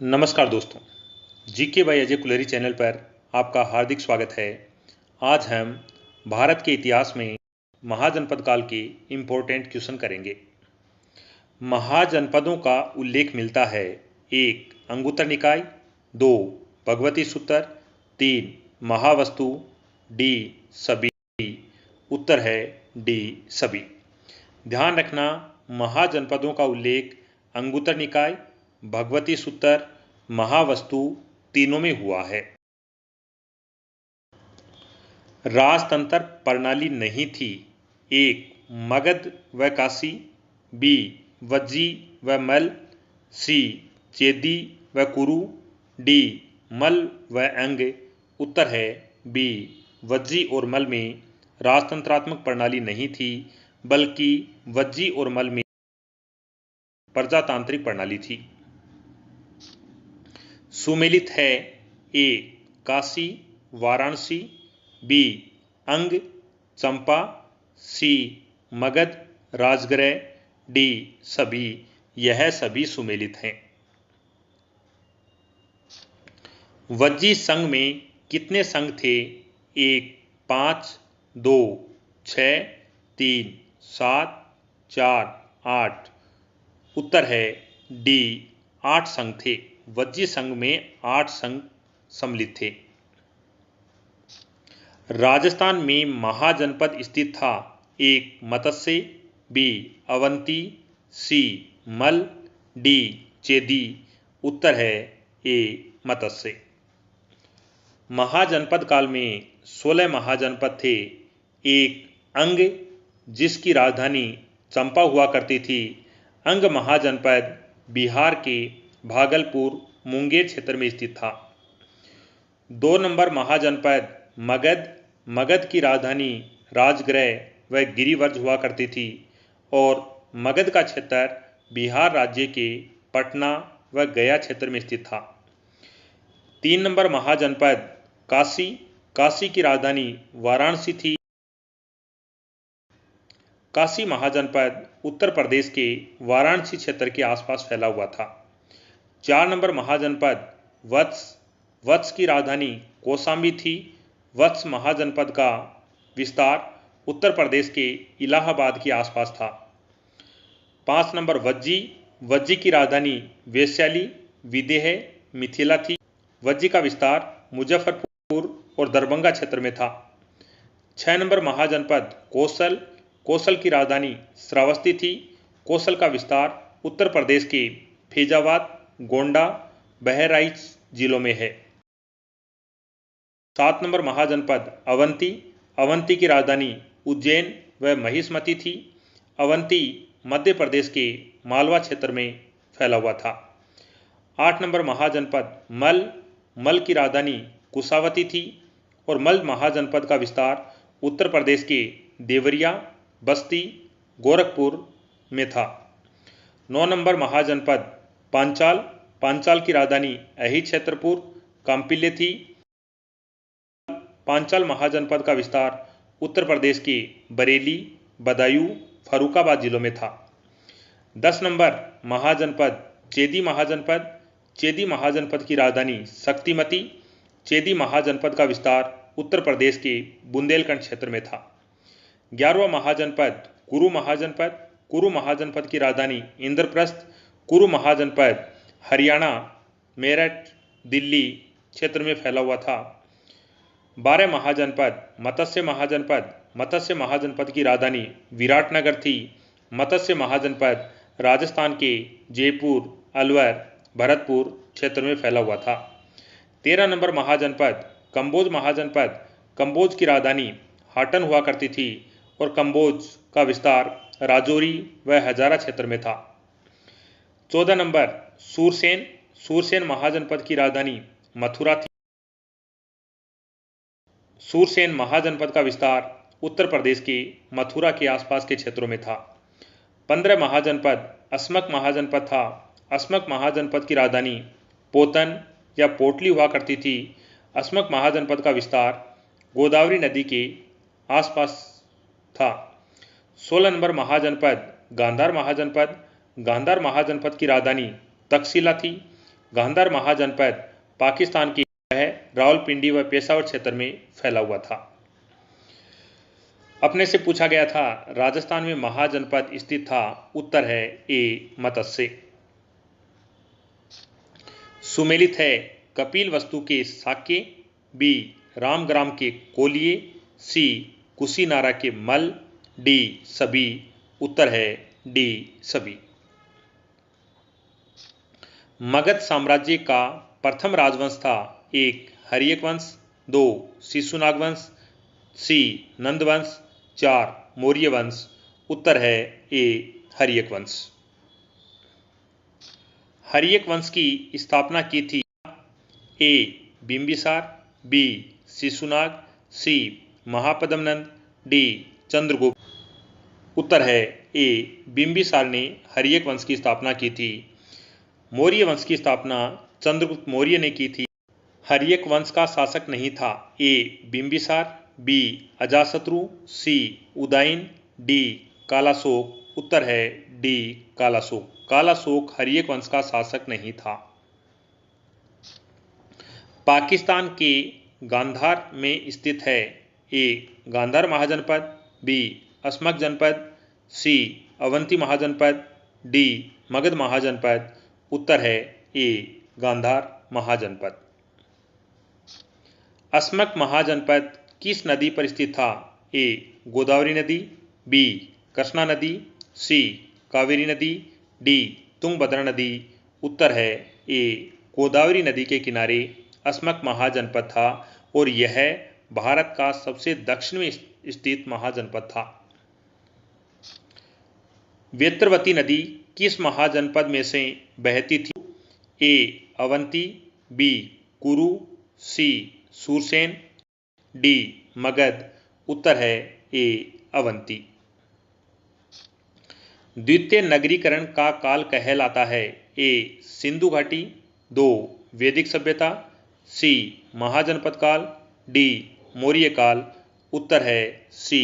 नमस्कार दोस्तों, GK by Ajay Kuleri channel पर आपका हार्दिक स्वागत है। आज हम भारत के इतिहास में महाजनपद काल के इम्पोर्टेंट क्वेश्चन करेंगे। महाजनपदों का उल्लेख मिलता है 1. अंगुत्तर निकाय, 2. भगवती सूत्र, 3. महावस्तु, डी सभी। उत्तर है डी सभी। ध्यान रखना, महाजनपदों का उल्लेख अंगुत्तर निकाय, भगवती सूत्र, महावस्तु तीनों में हुआ है। राजतंत्र प्रणाली नहीं थी। 1. मगध व काशी, बी. वज्जी व मल, सी. चेदी व कुरु, डी. मल व अंग। उत्तर है बी. वज्जी और मल में राजतंत्रात्मक प्रणाली नहीं थी, बल्कि वज्जी और मल में प्रजातांत्रिक प्रणाली थी। सुमेलित है ए. काशी वाराणसी, बी. अंग चंपा, सी. मगध राजगृह, डी. सभी। यह सभी सुमेलित हैं। वज्जी संघ में कितने संघ थे? 1. 5, 2, 6, 3, 7, 4, 8। उत्तर है डी. 8 संघ थे। वज्जी संघ में 8 संघ सम्मिलित थे। राजस्थान में महाजनपद स्थित था। 1. मत्स्य, बी. अवंती, सी. मल, डी. चेदी। उत्तर है ए. मत्स्य। महाजनपद काल में 16 महाजनपद थे। 1. अंग, जिसकी राजधानी चंपा हुआ करती थी। अंग महाजनपद बिहार के भागलपुर मुंगेर क्षेत्र में स्थित था। 2 नंबर महाजनपद मगध, मगध की राजधानी राजगृह व गिरिवर्ज हुआ करती थी और मगध का क्षेत्र बिहार राज्य के पटना व गया क्षेत्र में स्थित था। 3 नंबर महाजनपद काशी, काशी की राजधानी वाराणसी थी। काशी महाजनपद उत्तर प्रदेश के वाराणसी क्षेत्र के आसपास फैला हुआ था। 4 नंबर महाजनपद वत्स, वत्स की राजधानी कौशाम्बी थी। वत्स महाजनपद का विस्तार उत्तर प्रदेश के इलाहाबाद के आसपास था। 5 नंबर वज्जी, वज्जी की राजधानी वैशाली, विदेह, मिथिला थी। वज्जी का विस्तार मुजफ्फरपुर और दरभंगा क्षेत्र में था। 6 नंबर महाजनपद कौशल, कौशल की राजधानी श्रावस्ती थी। कौशल का विस्तार उत्तर प्रदेश के फैजाबाद, गोंडा, बहराइच जिलों में है। 7 नंबर महाजनपद अवंती, अवंती की राजधानी उज्जैन व महिष्मती थी। अवंती मध्य प्रदेश के मालवा क्षेत्र में फैला हुआ था। 8 नंबर महाजनपद मल, मल की राजधानी कुशावती थी और मल महाजनपद का विस्तार उत्तर प्रदेश के देवरिया, बस्ती, गोरखपुर में था। 9 नंबर महाजनपद पांचाल, पांचाल की राजधानी अहिर छत्रपुर, कांपिल्य थी। पांचाल महाजनपद का विस्तार उत्तर प्रदेश के बरेली, बदायूं, फर्रुखाबाद जिलों में था। 10 नंबर महाजनपद चेदी महाजनपद, चेदी महाजनपद की राजधानी शक्तिमती। चेदी महाजनपद का विस्तार उत्तर प्रदेश के बुंदेलखंड क्षेत्र में था। 11वां महाजनपद कुरु महाजनपद, कुरु महाजनपद की राजधानी इंद्रप्रस्थ। कुरु महाजनपद हरियाणा, मेरठ, दिल्ली क्षेत्र में फैला हुआ था। 12 महाजनपद मत्स्य महाजनपद, मत्स्य महाजनपद की राजधानी विराटनगर थी। मत्स्य महाजनपद राजस्थान के जयपुर, अलवर, भरतपुर क्षेत्र में फैला हुआ था। 13 नंबर महाजनपद कंबोज महाजनपद, कंबोज की राजधानी हाटन हुआ करती थी और कंबोज का विस्तार राजौरी व हजारा क्षेत्र में था। 14 नंबर सूरसेन, सूरसेन महाजनपद की राजधानी मथुरा थी। सूरसेन महाजनपद का विस्तार उत्तर प्रदेश के मथुरा के आसपास के क्षेत्रों में था। 15 महाजनपद अस्मक महाजनपद था। अस्मक महाजनपद की राजधानी पोतन या पोटली हुआ करती थी। अस्मक महाजनपद का विस्तार गोदावरी नदी के आसपास था। 16 नंबर महाजनपद गांधार महाजनपद, गांधार महाजनपद की राजधानी तक्षशिला थी। गांधार महाजनपद पाकिस्तान की रावलपिंडी व पेशावर क्षेत्र में फैला हुआ था। अपने से पूछा गया था राजस्थान में महाजनपद स्थित था। उत्तर है ए मत्स्य। सुमेलित है कपिलवस्तु के साक्य, बी रामग्राम के कोलिये, सी कुशीनारा के मल, डी सभी। उत्तर है डी सभी। मगध साम्राज्य का प्रथम राजवंश था। एक हर्यक वंश, दो शिशुनाग वंश, सी नंद वंश, चार मौर्य वंश। उत्तर है ए हर्यक वंश। हर्यक वंश की स्थापना की थी। ए बिंबिसार, बी शिशुनाग, सी महापद्मनंद, डी चंद्रगुप्त। उत्तर है ए बिंबिसार ने हर्यक वंश की स्थापना की थी। मौर्य वंश की स्थापना चंद्रगुप्त मौर्य ने की थी। हर्यक वंश का शासक नहीं था। ए बिंबिसार, बी अजातशत्रु, सी उदयन, डी कालाशोक। उत्तर है डी कालाशोक। कालाशोक हर्यक वंश का शासक नहीं था। पाकिस्तान के गांधार में स्थित है। ए गांधार महाजनपद, बी असमक जनपद, सी अवंती महाजनपद, डी मगध महाजनपद। उत्तर है ए गांधार महाजनपद। असमक महाजनपद किस नदी पर स्थित था? ए गोदावरी नदी, बी कृष्णा नदी, सी कावेरी नदी, डी तुंगभद्रा नदी। उत्तर है ए गोदावरी नदी के किनारे असमक महाजनपद था और यह भारत का सबसे दक्षिण में स्थित महाजनपद था। वेत्रवती नदी किस महाजनपद में से बहती थी? ए अवंती, बी कुरु, सी सूरसेन, डी मगध। उत्तर है ए अवंती। द्वितीय नगरीकरण का काल कहलाता है। ए सिंधु घाटी, दो वैदिक सभ्यता, सी महाजनपद काल, डी मौर्य काल। उत्तर है सी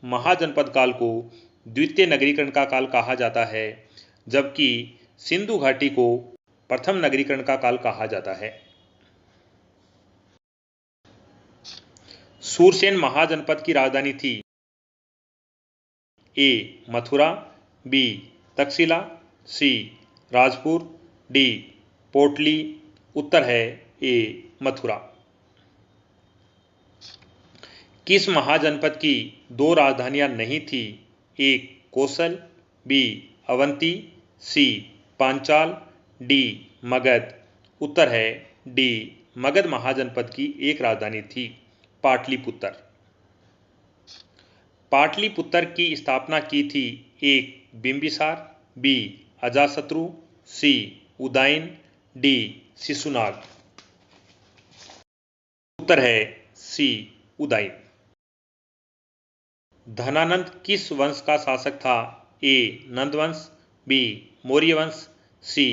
महाजनपद काल को द्वितीय नगरीकरण का काल कहा जाता है, जबकि सिंधु घाटी को प्रथम नगरीकरण का काल कहा जाता है। सूरसेन महाजनपद की राजधानी थी। ए मथुरा, बी तक्षशिला, सी राजपुर, डी पोटली। उत्तर है ए मथुरा। किस महाजनपद की दो राजधानियां नहीं थी? एक कौशल, बी अवंती, सी पांचाल, डी मगध। उत्तर है डी मगध महाजनपद की एक राजधानी थी, पाटलिपुत्र। पाटलिपुत्र की स्थापना की थी। एक बिंबिसार, बी अजातशत्रु, सी उदयन, डी शिशुनाग। उत्तर है सी उदयन। धनानंद किस वंश का शासक था? ए नंद वंश, बी मौर्य वंश, सी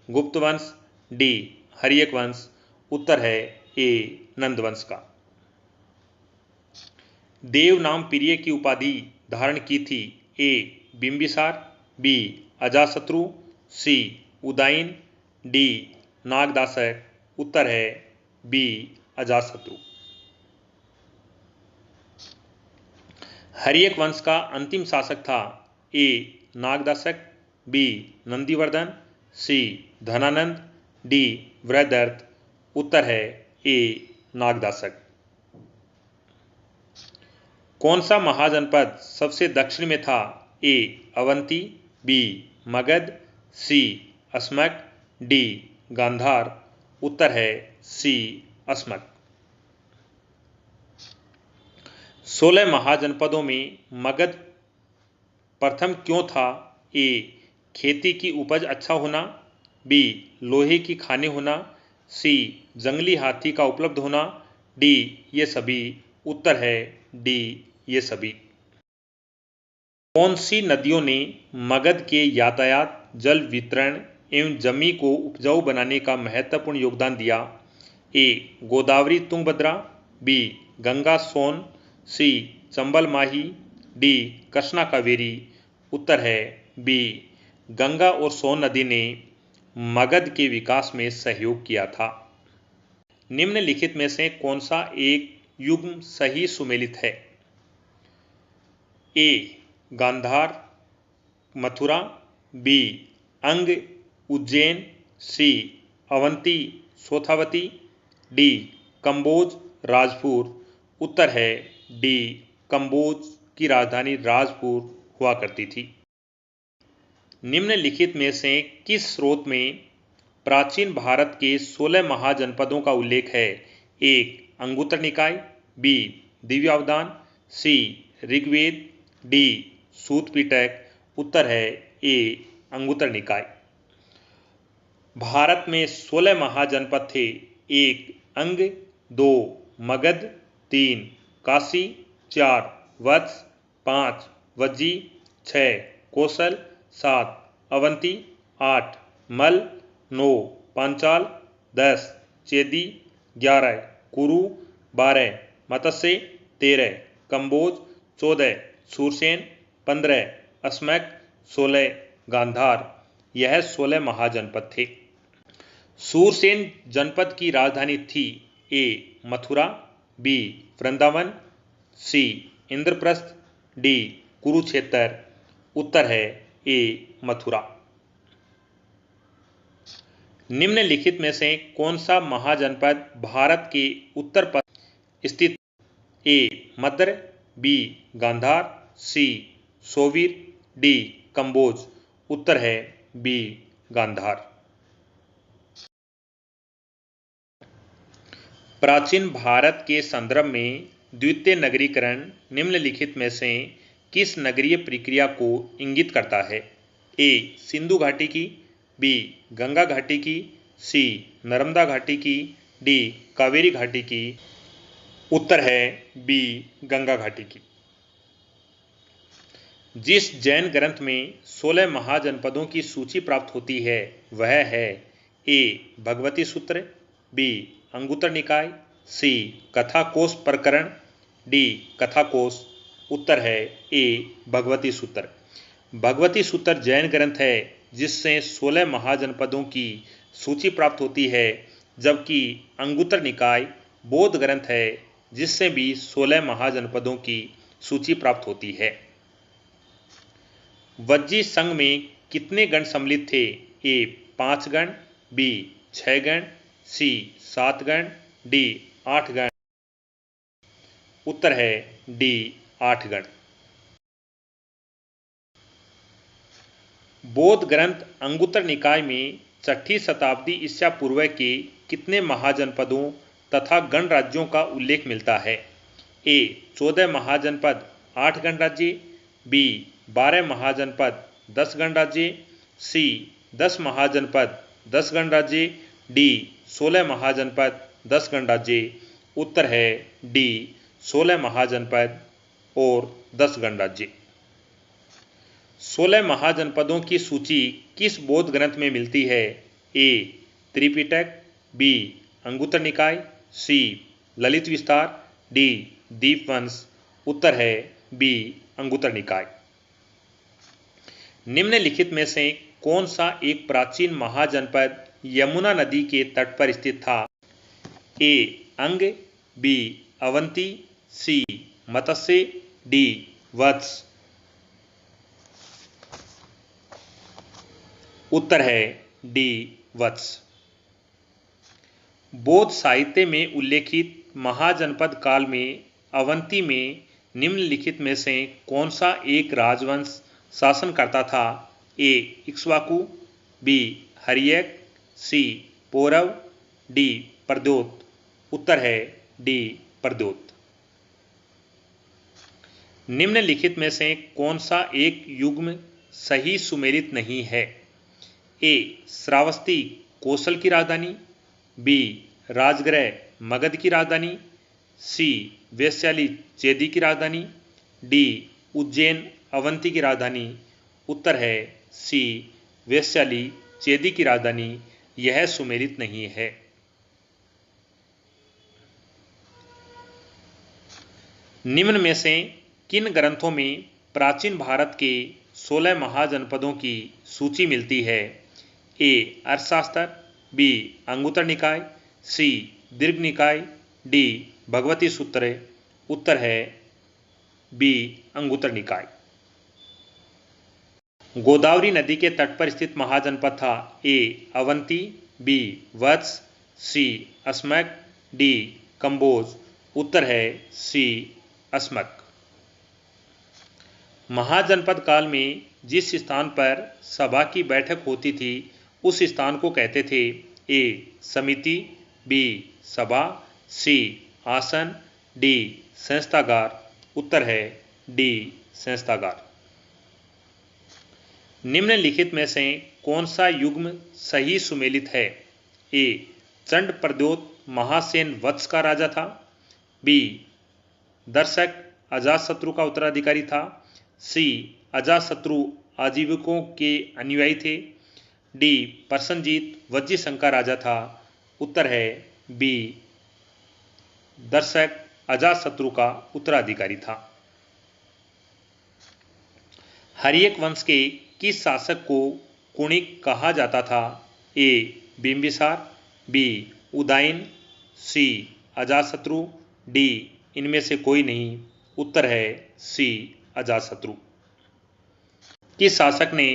गुप्त वंश, डी हर्यक वंश। उत्तर है ए नंद वंश का। देव नाम प्रिय की उपाधि धारण की थी। ए बिंबिसार, बी अजातशत्रु, सी उदयन, डी नागदासक। उत्तर है बी अजातशत्रु। हर्यक वंश का अंतिम शासक था। ए नागदासक, बी नंदीवर्धन, सी धनानंद, डी वृहदर्थ। उत्तर है ए नागदासक। कौन सा महाजनपद सबसे दक्षिण में था? ए अवंती, बी मगध, सी असमक, डी गांधार। उत्तर है सी असमक। 16 महाजनपदों में मगध प्रथम क्यों था? ए खेती की उपज अच्छा होना, बी लोहे की खानें होना, सी जंगली हाथी का उपलब्ध होना, डी ये सभी। उत्तर है डी ये सभी। कौन सी नदियों ने मगध के यातायात, जल वितरण एवं जमी को उपजाऊ बनाने का महत्वपूर्ण योगदान दिया? ए गोदावरी तुंगभद्रा, बी गंगा सोन, सी चंबल माही, डी कृष्णा कावेरी। उत्तर है बी गंगा और सोन नदी ने मगध के विकास में सहयोग किया था। निम्नलिखित में से कौन सा एक युग्म सही सुमेलित है? ए गांधार मथुरा, बी अंग उज्जैन, सी अवंती सोथावती, डी कंबोज राजपुर। उत्तर है डी कंबोज की राजधानी राजपुर हुआ करती थी। निम्नलिखित में से किस स्रोत में प्राचीन भारत के 16 महाजनपदों का उल्लेख है? एक अंगुत्तर निकाय, बी दिव्यावदान, सी ऋग्वेद, डी सूत पिटक। उत्तर है ए अंगुत्तर निकाय। भारत में 16 महाजनपद थे। एक अंग, 2 मगध, 3 काशी, 4 वत्स, 5 वज्जी, 6 कौशल, 7 अवंती, 8 मल, 9 पांचाल, 10 चेदी, 11 कुरु, 12 मत्स्य, 13 कंबोज, 14 सूरसेन, 15 अस्मक, 16 गांधार। यह 16 महाजनपद थे। सूरसेन जनपद की राजधानी थी ए मथुरा, बी वृंदावन, सी इंद्रप्रस्थ, डी कुरुक्षेत्र। उत्तर है ए मथुरा। निम्नलिखित में से कौन सा महाजनपद भारत के उत्तर पश्चिम स्थित? ए मद्र, बी गांधार, सी सोवीर, डी कंबोज। उत्तर है बी गांधार। प्राचीन भारत के संदर्भ में द्वितीय नगरीकरण निम्नलिखित में से किस नगरीय प्रक्रिया को इंगित करता है? ए सिंधु घाटी की, बी गंगा घाटी की, सी नर्मदा घाटी की, डी कावेरी घाटी की। उत्तर है बी गंगा घाटी की। जिस जैन ग्रंथ में 16 महाजनपदों की सूची प्राप्त होती है वह है ए भगवती सूत्र, बी अंगुत्तर निकाय, सी कथाकोश प्रकरण, डी कथाकोश। उत्तर है ए भगवती सूत्र। भगवती सूत्र जैन ग्रंथ है जिससे 16 महाजनपदों की सूची प्राप्त होती है, जबकि अंगुत्तर निकाय बौद्ध ग्रंथ है जिससे भी 16 महाजनपदों की सूची प्राप्त होती है। वज्जी संघ में कितने गण सम्मिलित थे? ए 5 गण, बी 6 गण, सी 7 गण, डी 8 गण। उत्तर है डी 8 गण। बौद्ध ग्रंथ अंगुत्तर निकाय में 6ठी शताब्दी ईसा पूर्व के कितने महाजनपदों तथा गणराज्यों का उल्लेख मिलता है? ए 14 महाजनपद 8 गणराज्य, बी 12 महाजनपद 10 गणराज्य, सी 10 महाजनपद 10 गणराज्य, डी 16 महाजनपद 10 गणराज्य। उत्तर है डी 16 महाजनपद और 10 गणराज्य। 16 महाजनपदों की सूची किस बौद्ध ग्रंथ में मिलती है? ए त्रिपिटक, बी अंगुत्तर निकाय, सी ललित विस्तार, डी दीपवंश। उत्तर है बी अंगुत्तर निकाय। निम्नलिखित में से कौन सा एक प्राचीन महाजनपद यमुना नदी के तट पर स्थित था? ए अंग, बी अवंती, सी मत्स्य, डी वत्स। उत्तर है डी वत्स। बौद्ध साहित्य में उल्लेखित महाजनपद काल में अवंती में निम्नलिखित में से कौन सा एक राजवंश शासन करता था? ए इक्ष्वाकु, बी हर्यक, सी पौरव, डी प्रद्योत। उत्तर है डी प्रद्योत। निम्नलिखित में से कौन सा एक युग्म सही सुमेलित नहीं है? ए श्रावस्ती कौशल की राजधानी, बी राजगृह मगध की राजधानी, सी वैशाली चेदी की राजधानी, डी उज्जैन अवंती की राजधानी। उत्तर है सी वैशाली चेदी की राजधानी। यह सुमेलित नहीं है। निम्न में से किन ग्रंथों में प्राचीन भारत के 16 महाजनपदों की सूची मिलती है? ए अर्थशास्त्र, बी अंगुत्तर निकाय, सी दीर्घ निकाय, डी भगवती सूत्र। उत्तर है बी अंगुत्तर निकाय। गोदावरी नदी के तट पर स्थित महाजनपद था। ए अवंती, बी वत्स, सी अस्मक, डी कंबोज। उत्तर है सी अस्मक। महाजनपद काल में जिस स्थान पर सभा की बैठक होती थी उस स्थान को कहते थे। ए समिति, बी सभा, सी आसन, डी संस्थागार। उत्तर है डी संस्थागार। निम्नलिखित में से कौन सा युग्म सही सुमेलित है? ए चंड प्रद्योत महासेन वत्स का राजा था, बी दर्शक अजातशत्रु का उत्तराधिकारी था, सी अजातशत्रु आजीविकों के अनुयायी थे, डी प्रसन्नजीत वज्जीसंघ का राजा था। उत्तर है बी दर्शक अजातशत्रु का उत्तराधिकारी था। हर्यक वंश के किस शासक को कुणिक कहा जाता था? ए बिंबिसार, बी उदयन, सी अजातशत्रु, डी इनमें से कोई नहीं। उत्तर है सी अजातशत्रु। किस शासक ने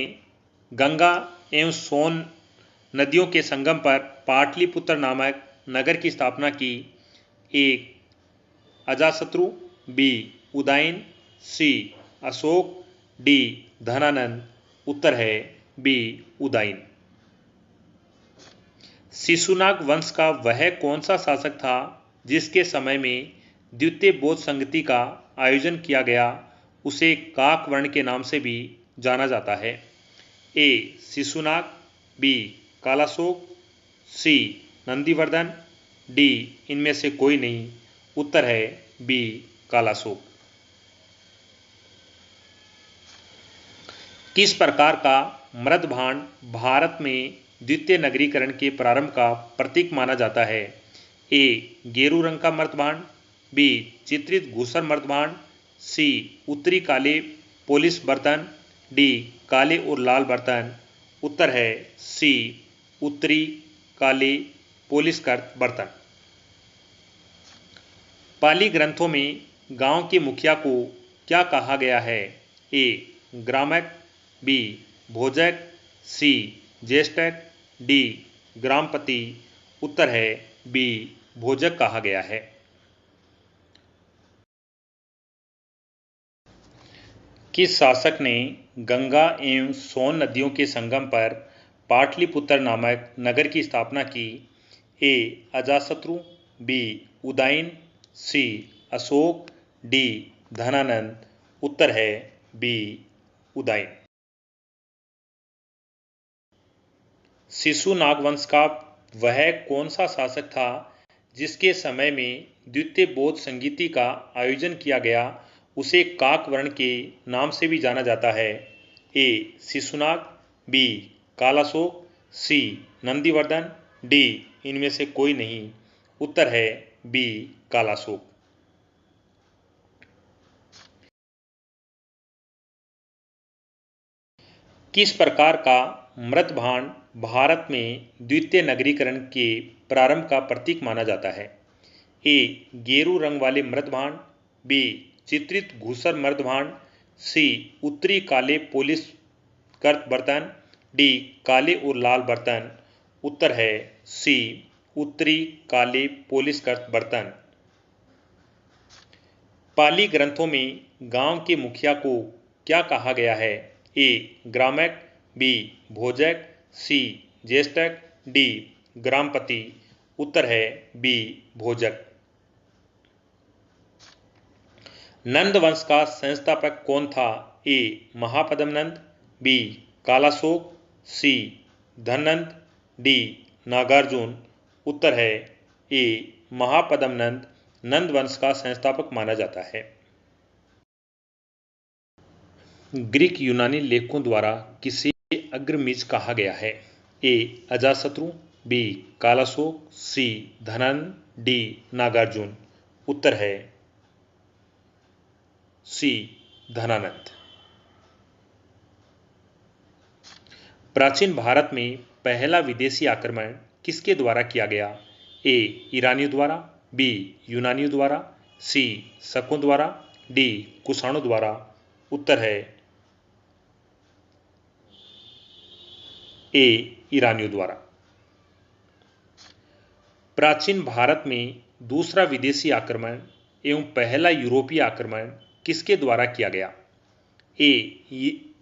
गंगा एवं सोन नदियों के संगम पर पाटलिपुत्र नामक नगर की स्थापना की? ए अजातशत्रु, बी उदयन, सी अशोक, डी धनानंद। उत्तर है बी उदयन। शिशुनाग वंश का वह कौन सा शासक था जिसके समय में द्वितीय बौद्ध संगति का आयोजन किया गया? उसे काक वर्ण के नाम से भी जाना जाता है। ए शिशुनाग, बी कालाशोक, सी नंदीवर्धन, डी इनमें से कोई नहीं। उत्तर है बी कालाशोक। किस प्रकार का मृदभांड भारत में द्वितीय नगरीकरण के प्रारंभ का प्रतीक माना जाता है? ए गेरू रंग का मृदभांड, बी चित्रित घूसर मृदभांड, सी उत्तरी काले पोलिश बर्तन, डी काले और लाल बर्तन। उत्तर है सी उत्तरी काले पोलिशकृत बर्तन। पाली ग्रंथों में गांव के मुखिया को क्या कहा गया है? ए ग्रामक, बी भोजक, सी ज्येष्ठक, डी ग्रामपति। उत्तर है बी भोजक कहा गया है। किस शासक ने गंगा एवं सोन नदियों के संगम पर पाटलिपुत्र नामक नगर की स्थापना की? ए अजातशत्रु, बी उदयन, सी अशोक, डी धनानंद। उत्तर है बी उदयन। शिशुनाग वंश का वह कौन सा शासक था जिसके समय में द्वितीय बौद्ध संगीति का आयोजन किया गया? उसे काक वर्ण के नाम से भी जाना जाता है। ए शिशुनाग, बी कालाशोक, सी नंदीवर्धन, डी इनमें से कोई नहीं। उत्तर है बी कालाशोक। किस प्रकार का मृदभांड भारत में द्वितीय नगरीकरण के प्रारंभ का प्रतीक माना जाता है? ए गेरू रंग वाले मृदभांड, बी चित्रित घूसर मृदभांड, सी उत्तरी काले पोलिशकृत बर्तन, डी काले और लाल बर्तन। उत्तर है सी उत्तरी काले पोलिशकृत बर्तन। पाली ग्रंथों में गांव के मुखिया को क्या कहा गया है? ए ग्रामक, बी भोजक, सी ज्येष्ठक, डी ग्रामपति। उत्तर है बी भोजक। नंद वंश का संस्थापक कौन था? ए महापद्म नंद, बी कालाशोक, सी धननंद, डी नागार्जुन। उत्तर है ए महापद्म नंद नंद वंश का संस्थापक माना जाता है। ग्रीक यूनानी लेखकों द्वारा किसे अग्रमीज कहा गया है? ए अजातशत्रु, बी कालाशोक, सी धननंद, डी नागार्जुन। उत्तर है सी धनानंद। प्राचीन भारत में पहला विदेशी आक्रमण किसके द्वारा किया गया? ए. ईरानियों द्वारा, बी. यूनानियों द्वारा, सी. शकों द्वारा, डी. कुषाणों द्वारा। उत्तर है ए. ईरानियों द्वारा। प्राचीन भारत में दूसरा विदेशी आक्रमण एवं पहला यूरोपीय आक्रमण किसके द्वारा किया गया? ए.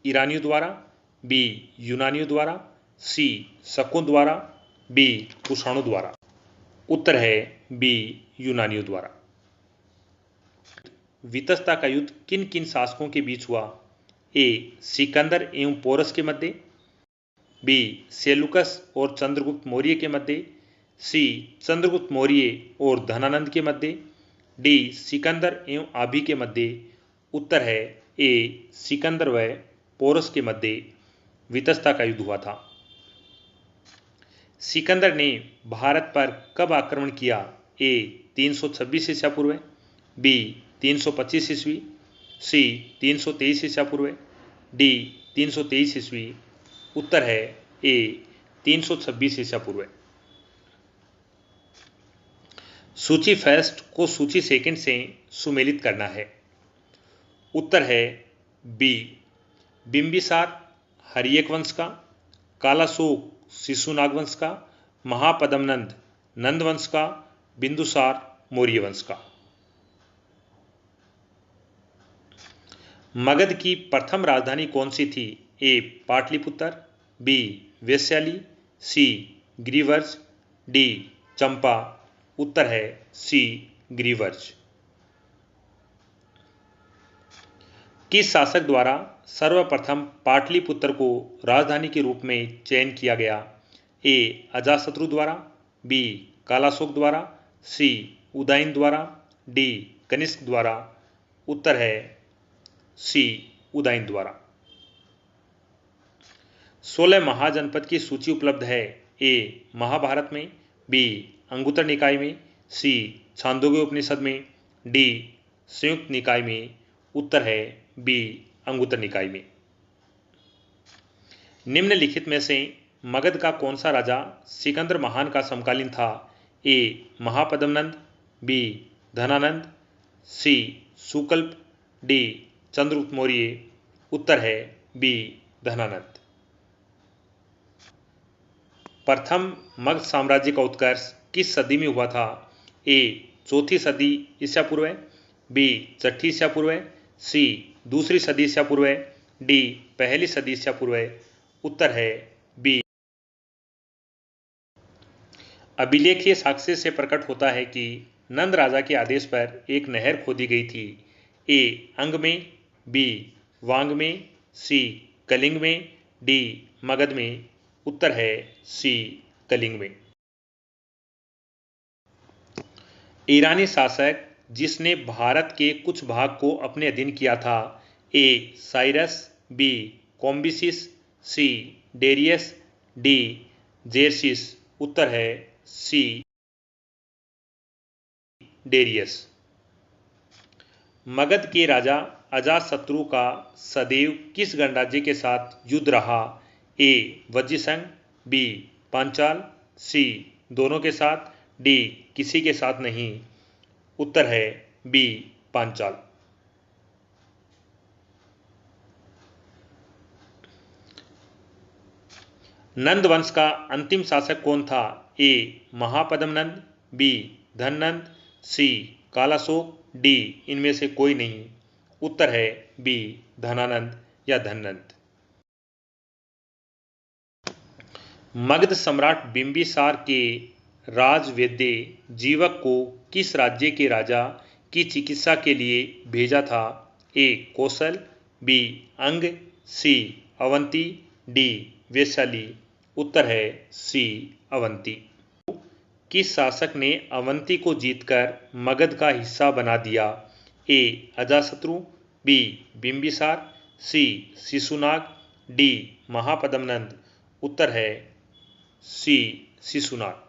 ईरानियों द्वारा, बी. यूनानियों द्वारा, सी. शकों द्वारा, बी. कुषाणों द्वारा। उत्तर है बी. यूनानियों द्वारा। वितस्ता का युद्ध किन किन शासकों के बीच हुआ? ए. सिकंदर एवं पोरस के मध्य, बी. सेलुकस और चंद्रगुप्त मौर्य के मध्य, सी. चंद्रगुप्त मौर्य और धनानंद के मध्य, डी. सिकंदर एवं आभि के मध्य। उत्तर है ए. सिकंदर व पोरस के मध्य वितस्ता का युद्ध हुआ था। सिकंदर ने भारत पर कब आक्रमण किया? ए. 326 ईसा पूर्व, बी. 325 ईस्वी, सी. 323 ईसा पूर्व, डी. 323 ईस्वी। उत्तर है ए. 326 ईसा पूर्व। सूची फर्स्ट को सूची सेकंड से सुमेलित करना है। उत्तर है बी. बिंबिसार हर्यक वंश का, कालाशोक शिशुनाग वंश का, महापद्मनंद नंद वंश का, बिंदुसार मौर्य वंश का। मगध की प्रथम राजधानी कौन सी थी? ए. पाटलिपुत्र, बी. वैशाली, सी. गिरिवर्ज, डी. चंपा। उत्तर है सी. गिरिवर्ज। किस शासक द्वारा सर्वप्रथम पाटलिपुत्र को राजधानी के रूप में चयन किया गया? ए. अजातशत्रु द्वारा, बी. कालाशोक द्वारा, सी. उदयन द्वारा, डी. कनिष्क द्वारा। उत्तर है सी. उदयन द्वारा। 16 महाजनपद की सूची उपलब्ध है। ए. महाभारत में, बी. अंगुत्तर निकाय में, सी. छांदोग्य उपनिषद में, डी. संयुक्त निकाय में। उत्तर है बी. अंगुत्तर निकाय में। निम्नलिखित में से मगध का कौन सा राजा सिकंदर महान का समकालीन था? ए. महापद्मनंद, बी. धनानंद, सी. सुकल्प, डी. चंद्रगुप्त मौर्य। उत्तर है बी. धनानंद। प्रथम मगध साम्राज्य का उत्कर्ष किस सदी में हुआ था? ए. चौथी सदी ईसा पूर्व, बी. छठी ईसा पूर्व, सी. दूसरी सदी ईसा पूर्व, डी. पहली सदी ईसा पूर्व। उत्तर है बी. अभिलेखीय साक्ष्य से प्रकट होता है कि नंद राजा के आदेश पर एक नहर खोदी गई थी। ए. अंग में, बी. वांग में, सी. कलिंग में, डी. मगध में। उत्तर है सी. कलिंग में। ईरानी शासक जिसने भारत के कुछ भाग को अपने अधीन किया था? A. Cyrus, B. Cambyses, C. Darius, D. Xerxes. उत्तर है सी. डेरियस। मगध के राजा अजातशत्रु का सदैव किस गणराज्य के साथ युद्ध रहा? ए. वज्रसंघ, बी. पांचाल, सी. दोनों के साथ, डी. किसी के साथ नहीं। उत्तर है बी. पांचाल। नंद वंश का अंतिम शासक कौन था? ए. महापद्मनंद, बी. धननंद, सी. कालाशोक, डी. इनमें से कोई नहीं। उत्तर है बी. धनानंद या धननंद। मगध सम्राट बिंबिसार के राजवेद्य जीवक को किस राज्य के राजा की चिकित्सा के लिए भेजा था? ए. कौशल, बी. अंग, सी. अवंती, डी. वैशाली। उत्तर है सी. अवंती। किस शासक ने अवंती को जीतकर मगध का हिस्सा बना दिया? ए. अजातशत्रु, बी. बिंबिसार, सी. शिशुनाग, डी. महापद्मनंद। उत्तर है सी. शिशुनाग।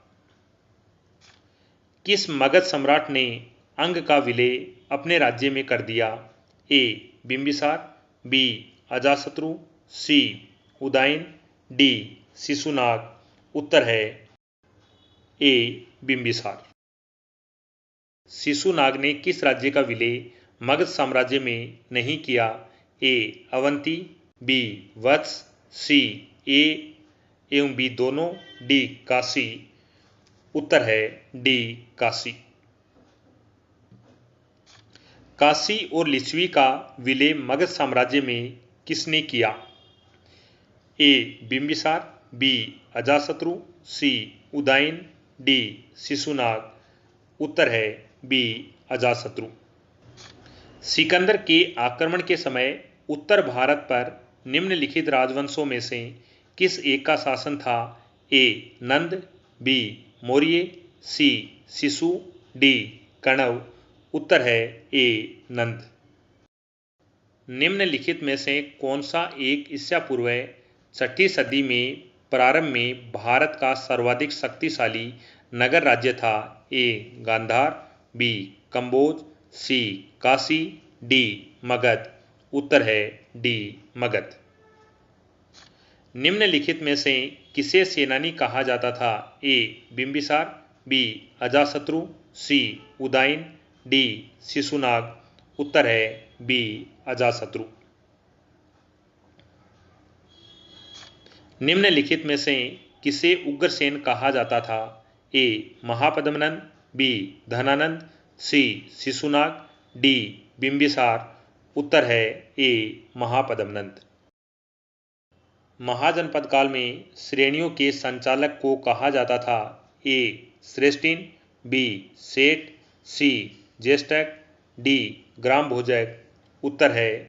किस मगध सम्राट ने अंग का विलय अपने राज्य में कर दिया? ए. बिंबिसार, बी. अजातशत्रु, सी. उदयन, डी. शिशुनाग। उत्तर है ए बिंबिसार। शिशुनाग ने किस राज्य का विलय मगध साम्राज्य में नहीं किया? ए अवंती, बी वत्स, सी ए एवं बी दोनों, डी काशी। उत्तर है डी काशी। काशी और लिच्छवी का विलय मगध साम्राज्य में किसने किया? ए बिंबिसार, बी अजातशत्रु, सी उदयन, डी शिशुनाग। उत्तर है बी अजातशत्रु। सिकंदर के आक्रमण के समय उत्तर भारत पर निम्नलिखित राजवंशों में से किस एक का शासन था? ए नंद, बी मौर्य, सी शिशु, डी कण्व। उत्तर है ए नंद। निम्नलिखित में से कौन सा एक ईसा पूर्व 6ठी सदी में प्रारंभ में भारत का सर्वाधिक शक्तिशाली नगर राज्य था? ए गांधार, बी कंबोज, सी काशी, डी मगध। उत्तर है डी मगध। निम्नलिखित में से किसे सेनानी कहा जाता था? ए बिंबिसार, बी अजातशत्रु, सी उदयन, डी शिशुनाग। उत्तर है बी अजातशत्रु। निम्नलिखित में से किसे उग्रसेन कहा जाता था? ए महापद्मनंद, बी धनानंद, सी शिशुनाग, डी बिंबिसार। उत्तर है ए महापद्मनंद। महाजनपद काल में श्रेणियों के संचालक को कहा जाता था? ए श्रेष्ठिन, बी सेठ, सी ज्येष्ठक, डी ग्राम भोजक। उत्तर है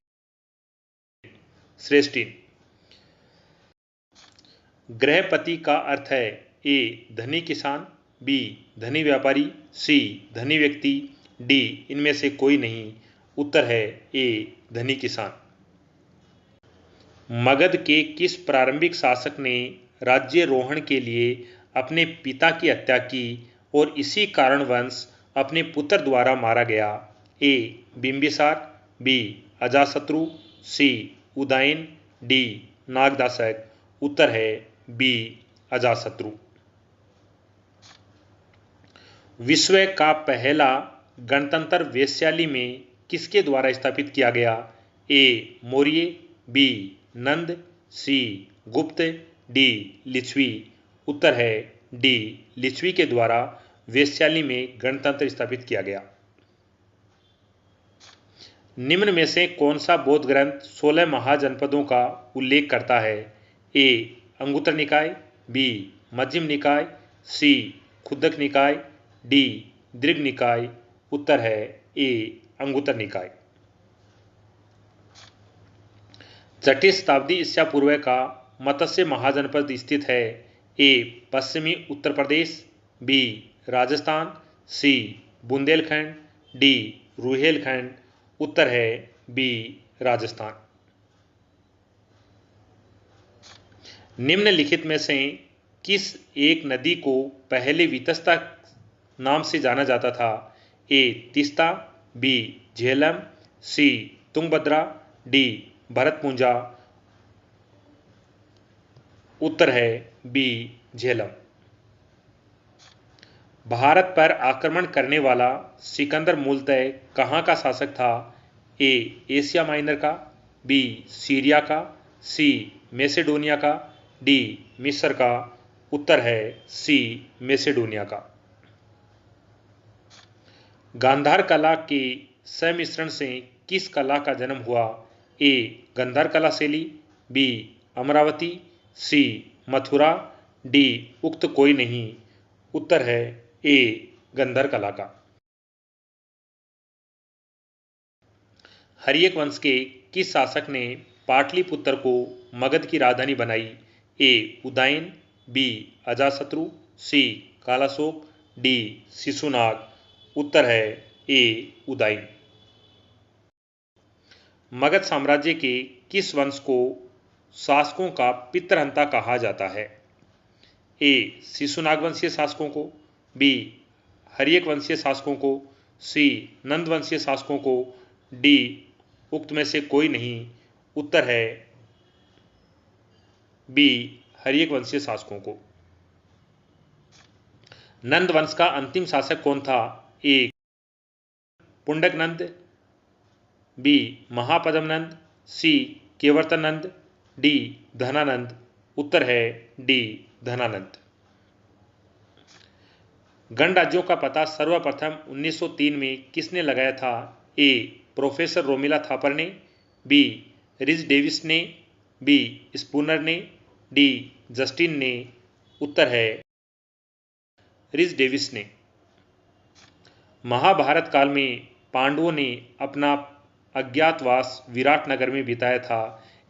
श्रेष्ठिन। गृहपति का अर्थ है ए धनी किसान, बी धनी व्यापारी, सी धनी व्यक्ति, डी इनमें से कोई नहीं। उत्तर है ए धनी किसान। मगध के किस प्रारंभिक शासक ने राज्यारोहण के लिए अपने पिता की हत्या की और इसी कारणवश अपने पुत्र द्वारा मारा गया? ए बिंबिसार, बी अजातशत्रु, सी उदयन, डी नागदाशक। उत्तर है बी अजातशत्रु। विश्व का पहला गणतंत्र वैशाली में किसके द्वारा स्थापित किया गया? ए मौर्य, बी नंद, सी गुप्त, डी लिच्छवी। उत्तर है डी लिच्छवी के द्वारा वैशाली में गणतंत्र स्थापित किया गया। निम्न में से कौन सा बौद्ध ग्रंथ 16 महाजनपदों का उल्लेख करता है? ए अंगुत्तर निकाय, बी मध्यम निकाय, सी खुद्दक निकाय, डी दीर्घ निकाय। उत्तर है ए अंगुत्तर निकाय। 6ठी शताब्दी ईसा पूर्व का मत्स्य महाजनपद स्थित है? ए पश्चिमी उत्तर प्रदेश, बी राजस्थान, सी बुंदेलखंड, डी रुहेलखंड। उत्तर है बी राजस्थान। निम्नलिखित में से किस एक नदी को पहले वितस्ता नाम से जाना जाता था? ए तीस्ता, बी झेलम, सी तुंगभद्रा, डी भरतपुंजा। उत्तर है बी झेलम। भारत पर आक्रमण करने वाला सिकंदर मूलतः कहाँ का शासक था? ए एशिया माइनर का, बी सीरिया का, सी मैसेडोनिया का, डी मिस्र का। उत्तर है सी मैसेडोनिया का। गांधार कला के सम्मिश्रण से किस कला का जन्म हुआ? ए गंधार कला शैली, बी अमरावती, सी मथुरा, डी उक्त कोई नहीं। उत्तर है ए गंधार कला का। हर्यक वंश के किस शासक ने पाटलिपुत्र को मगध की राजधानी बनाई? ए उदयन, बी अजातशत्रु, सी कालाशोक, डी शिशुनाग। उत्तर है ए उदयन। मगध साम्राज्य के किस वंश को शासकों का पितृहंता कहा जाता है? ए शिशुनाग वंशीय शासकों को, बी हर्यक वंशीय शासकों को, सी नंद वंशीय शासकों को, डी उक्त में से कोई नहीं। उत्तर है बी हर्यक वंशीय शासकों को। नंद वंश का अंतिम शासक कौन था? ए पुंडक नंद, बी महापद्म नंद, सी केवर्तन नंद, डी धनानंद। उत्तर है डी धनानंद। गणराज्यों का पता सर्वप्रथम 1903 में किसने लगाया था? ए प्रोफेसर रोमिला थापर ने, बी रिज डेविस ने, बी स्पूनर ने, डी जस्टिन ने। उत्तर है रिज डेविस ने। महाभारत काल में पांडवों ने अपना अज्ञातवास विराटनगर में बिताया था।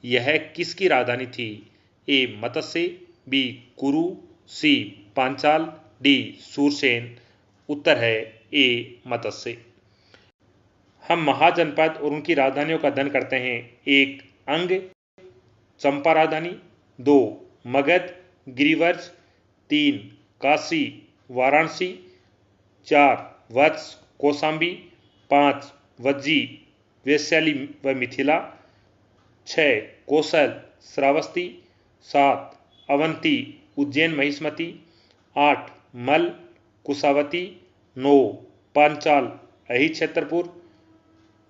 यह किसकी राजधानी थी? ए मत्स्य, बी कुरु, सी पांचाल, डी सूरसेन। उत्तर है ए मत्स्य। हम महाजनपद और उनकी राजधानियों का अध्ययन करते हैं। एक अंग चंपा राजधानी, दो मगध गिरिवर्ज, तीन काशी वाराणसी, चार वत्स कौशाम्बी, पाँच वज्जी वैशाली व मिथिला, छः कौशल श्रावस्ती, सात अवंती उज्जैन महिष्मती, आठ मल कुशावती, नौ पांचाल अहि छतरपुर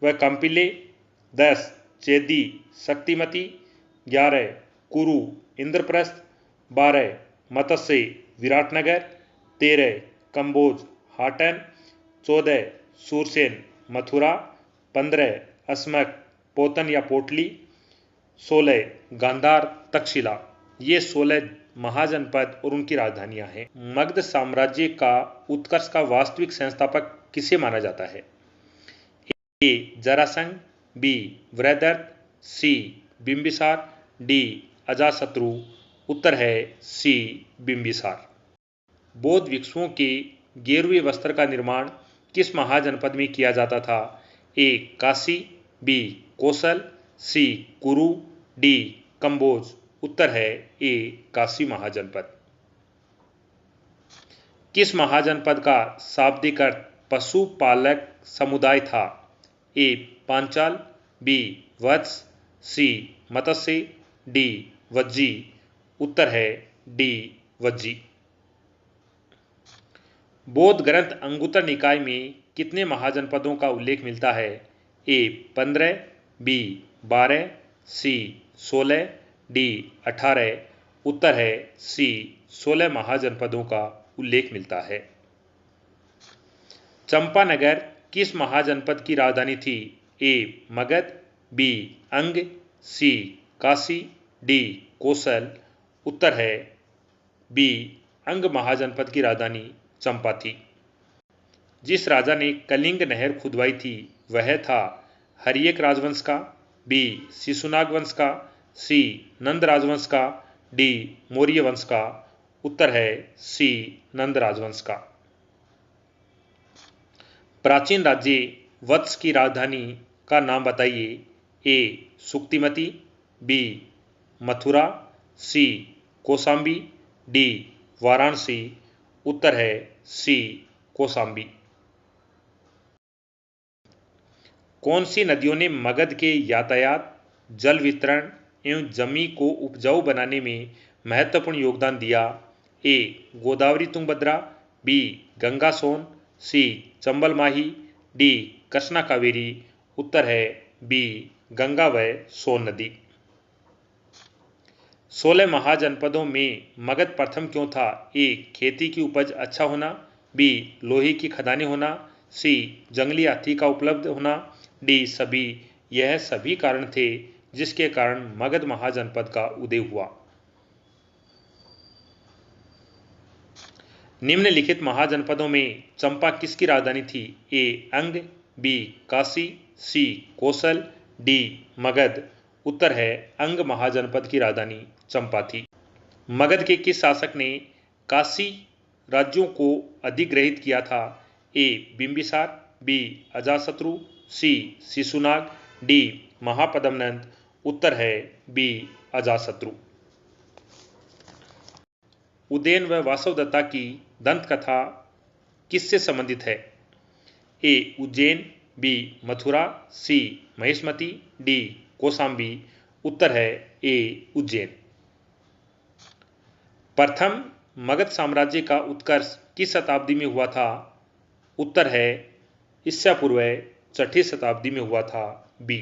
व कंपिले, 10 चेदी शक्तिमती, 11 कुरु इंद्रप्रस्थ, 12 मत्स्य विराटनगर, 13 कंबोज हाटन, 14 सूरसेन मथुरा, 15 अस्मक पोतन या पोटली, 16 गांधार तक्षशिला। ये 16 महाजनपद और उनकी राजधानियां हैं। मगध साम्राज्य का उत्कर्ष का वास्तविक संस्थापक किसे माना जाता है? ए जरासंध, बी वृहदर्थ, सी बिंबिसार, डी अजातशत्रु। उत्तर है सी बिंबिसार। बौद्ध भिक्षुओं के गेरुए वस्त्र का निर्माण किस महाजनपद में किया जाता था? ए काशी, बी कौशल, सी कुरु, डी कंबोज। उत्तर है ए काशी महाजनपद। किस महाजनपद का शाब्दिक अर्थ पशुपालक समुदाय था? ए पांचाल, बी वत्स, सी मत्स्य, डी वज्जी। उत्तर है डी वज्जी। बौद्ध ग्रंथ अंगुत्तर निकाय में कितने महाजनपदों का उल्लेख मिलता है? ए 15, बी 12, सी 16, डी 18। उत्तर है सी 16 महाजनपदों का उल्लेख मिलता है। चंपानगर किस महाजनपद की राजधानी थी? ए मगध, बी अंग, सी काशी, डी कौशल। उत्तर है बी अंग महाजनपद की राजधानी चंपा थी। जिस राजा ने कलिंग नहर खुदवाई थी वह था हर्यक राजवंश का, बी शिशुनाग वंश का, सी नंद राजवंश का, डी मौर्य वंश का। उत्तर है सी नंद राजवंश का। प्राचीन राज्य वत्स की राजधानी का नाम बताइए। ए सुक्तिमती, बी मथुरा, सी कौशाम्बी, डी वाराणसी। उत्तर है सी कौशाम्बी। कौन सी नदियों ने मगध के यातायात, जल वितरण एवं जमी को उपजाऊ बनाने में महत्वपूर्ण योगदान दिया? ए गोदावरी तुंगभद्रा, बी गंगा सोन, सी चंबल माही, डी कृष्णा कावेरी। उत्तर है बी गंगा व सोन नदी। 16 महाजनपदों में मगध प्रथम क्यों था? ए खेती की उपज अच्छा होना, बी लोहे की खदानें होना, सी जंगली हाथी का उपलब्ध होना, डी सभी। यह सभी कारण थे जिसके कारण मगध महाजनपद का उदय हुआ। निम्नलिखित महाजनपदों में चंपा किसकी राजधानी थी? ए अंग, बी काशी, सी कौशल, डी मगध। उत्तर है अंग महाजनपद की राजधानी चंपा थी। मगध के किस शासक ने काशी राज्यों को अधिग्रहित किया था? ए बिंबिसार, बी अजातशत्रु, सी शिशुनाग, डी महापद्मनंद। उत्तर है बी अजातशत्रु। उदयन व वासवदत्ता की दंत कथा किससे संबंधित है? ए उज्जैन, बी मथुरा, सी महिष्मती, डी कौशाम्बी। उत्तर है ए उज्जैन। प्रथम मगध साम्राज्य का उत्कर्ष किस शताब्दी में हुआ था? उत्तर है ईसा पूर्व 6ठी शताब्दी में हुआ था, बी।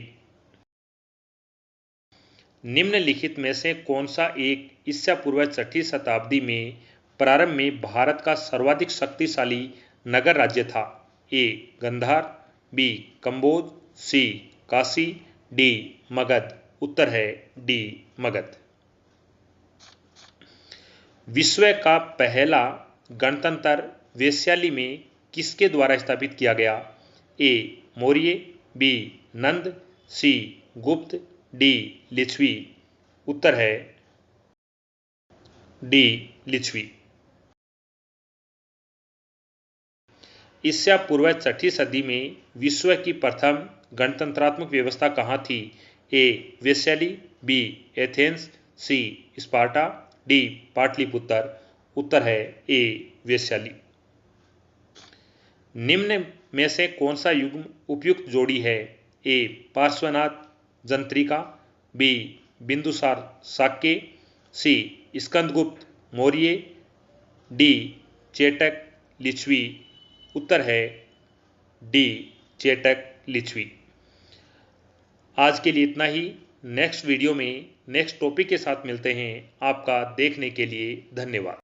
निम्नलिखित में से कौन सा एक ईसा पूर्व 6ठी शताब्दी में प्रारंभ में भारत का सर्वाधिक शक्तिशाली नगर राज्य था? ए गंधार, बी कंबोज, सी काशी, डी मगध। उत्तर है डी मगध। विश्व का पहला गणतंत्र वैशाली में किसके द्वारा स्थापित किया गया? ए मौर्य, बी नंद, सी गुप्त, डी लिच्छवी। उत्तर है डी लिच्छवी। ईसा पूर्व 6ठी सदी में विश्व की प्रथम गणतंत्रात्मक व्यवस्था कहाँ थी? ए वैशाली, बी एथेंस, सी स्पार्टा, डी पाटलिपुत्र। उत्तर है ए वैशाली। निम्न में से कौन सा युग्म उपयुक्त जोड़ी है? ए पार्श्वनाथ जंत्रिका, बी बिंदुसार शाक्य, सी स्कंदगुप्त मौर्य, डी चेटक लिच्छवी। उत्तर है डी चेटक लिच्छवी। आज के लिए इतना ही। नेक्स्ट वीडियो में नेक्स्ट टॉपिक के साथ मिलते हैं। आपका देखने के लिए धन्यवाद।